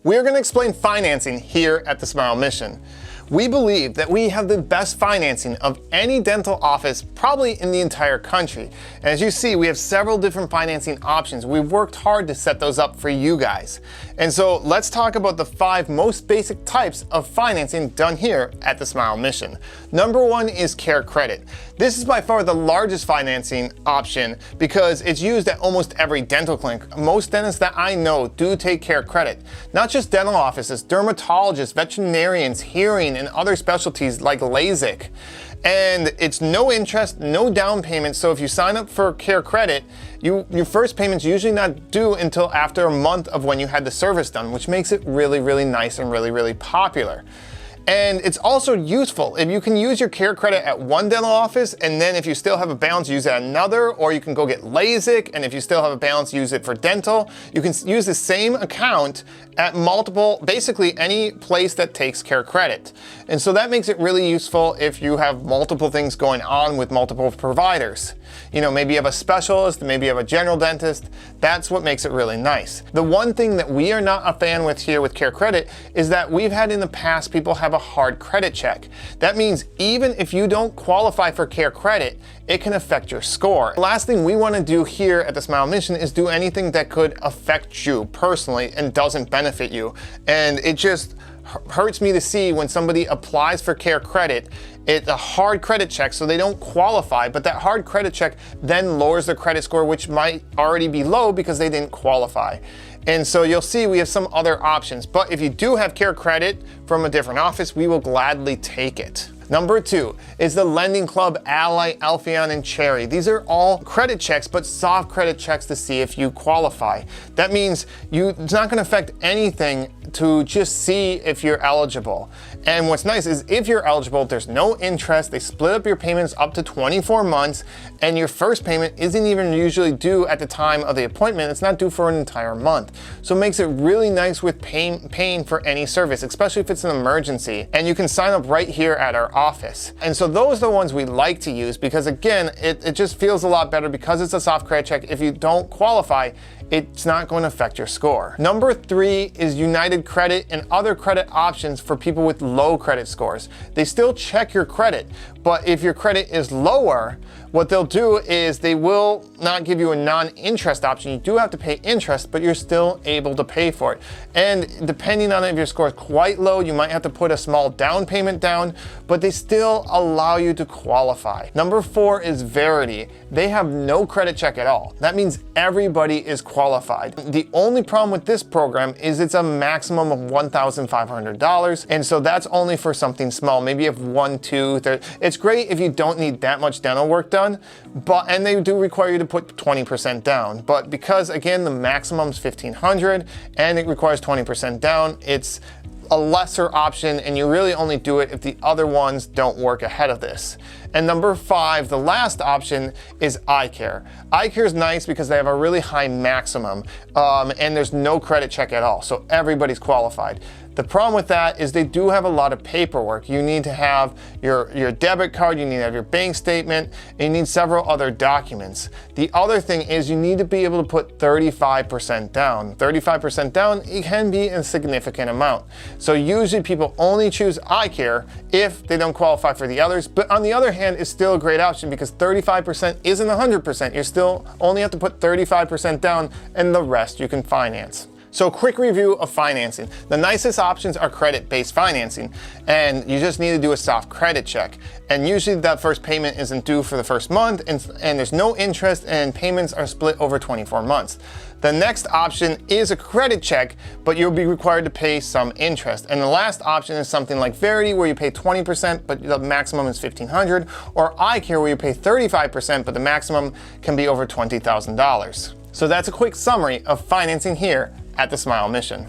We are going to explain financing here at the Smile Mission. We believe that we have the best financing of any dental office probably in the entire country. And as you see, we have several different financing options. We've worked hard to set those up for you guys. And so let's talk about the 5 most basic types of financing done here at the Smile Mission. Number 1 is CARECREDIT. This is by far the largest financing option because it's used at almost every dental clinic. Most dentists that I know do take CARECREDIT. Not just dental offices, dermatologists, veterinarians, hearing, and other specialties like LASIK. And it's no interest, no down payment. So if you sign up for CARECREDIT, your first payment's usually not due until after a month of when you had the service done, which makes it really, really nice and really, really popular. And it's also useful if you can use your CARECREDIT at one dental office, and then if you still have a balance, use it at another, or you can go get LASIK, and if you still have a balance, use it for dental. You can use the same account at multiple, basically any place that takes CARECREDIT. And so that makes it really useful if you have multiple things going on with multiple providers. You know, maybe you have a specialist, maybe you have a general dentist. That's what makes it really nice. The one thing that we are not a fan with here with CARECREDIT is that we've had in the past people have a hard credit check. That means even if you don't qualify for CARECREDIT, it can affect your score. The last thing we want to do here at the Smile Mission is do anything that could affect you personally and doesn't benefit you. And it just hurts me to see when somebody applies for CARECREDIT, it's a hard credit check, so they don't qualify, but that hard credit check then lowers their credit score, which might already be low because they didn't qualify. And so you'll see we have some other options, but if you do have CARECREDIT from a different office, we will gladly take it. Number 2 is the Lending Club, Ally, Alpheon, and Cherry. These are all credit checks, but soft credit checks to see if you qualify. That means it's not going to affect anything to just see if you're eligible. And what's nice is if you're eligible, there's no interest. They split up your payments up to 24 months, and your first payment isn't even usually due at the time of the appointment. It's not due for an entire month. So it makes it really nice with paying for any service, especially if it's an emergency. And you can sign up right here at our office. And so those are the ones we like to use because again, it just feels a lot better because it's a soft credit check. If you don't qualify, it's not going to affect your score. Number 3 is United Credit and other credit options for people with low credit scores. They still check your credit, but if your credit is lower, what they'll do is they will not give you a non-interest option. You do have to pay interest, but you're still able to pay for it. And depending on if your score is quite low, you might have to put a small down payment down, but they still allow you to qualify. Number 4 is VARIDI. They have no credit check at all. That means everybody is qualified. The only problem with this program is it's a maximum of $1,500, and so that's only for something small. Maybe you have 1 tooth. It's great if you don't need that much dental work done, and they do require you to put 20% down. But because again, the maximum is $1,500 and it requires 20% down, it's a lesser option, and you really only do it if the other ones don't work ahead of this. And number 5, the last option, is ICARE. ICARE is nice because they have a really high maximum, and there's no credit check at all, so everybody's qualified. The problem with that is they do have a lot of paperwork. You need to have your debit card, you need to have your bank statement, and you need several other documents. The other thing is you need to be able to put 35% down. 35% down, it can be a significant amount. So usually people only choose ICARE if they don't qualify for the others, but on the other hand, it's still a great option because 35% isn't 100%. You still only have to put 35% down, and the rest you can finance. So quick review of financing. The nicest options are credit-based financing, and you just need to do a soft credit check. And usually that first payment isn't due for the first month, and there's no interest, and payments are split over 24 months. The next option is a credit check, but you'll be required to pay some interest. And the last option is something like VARIDI, where you pay 20%, but the maximum is $1,500, or ICARE, where you pay 35%, but the maximum can be over $20,000. So that's a quick summary of financing here at the Smile Mission.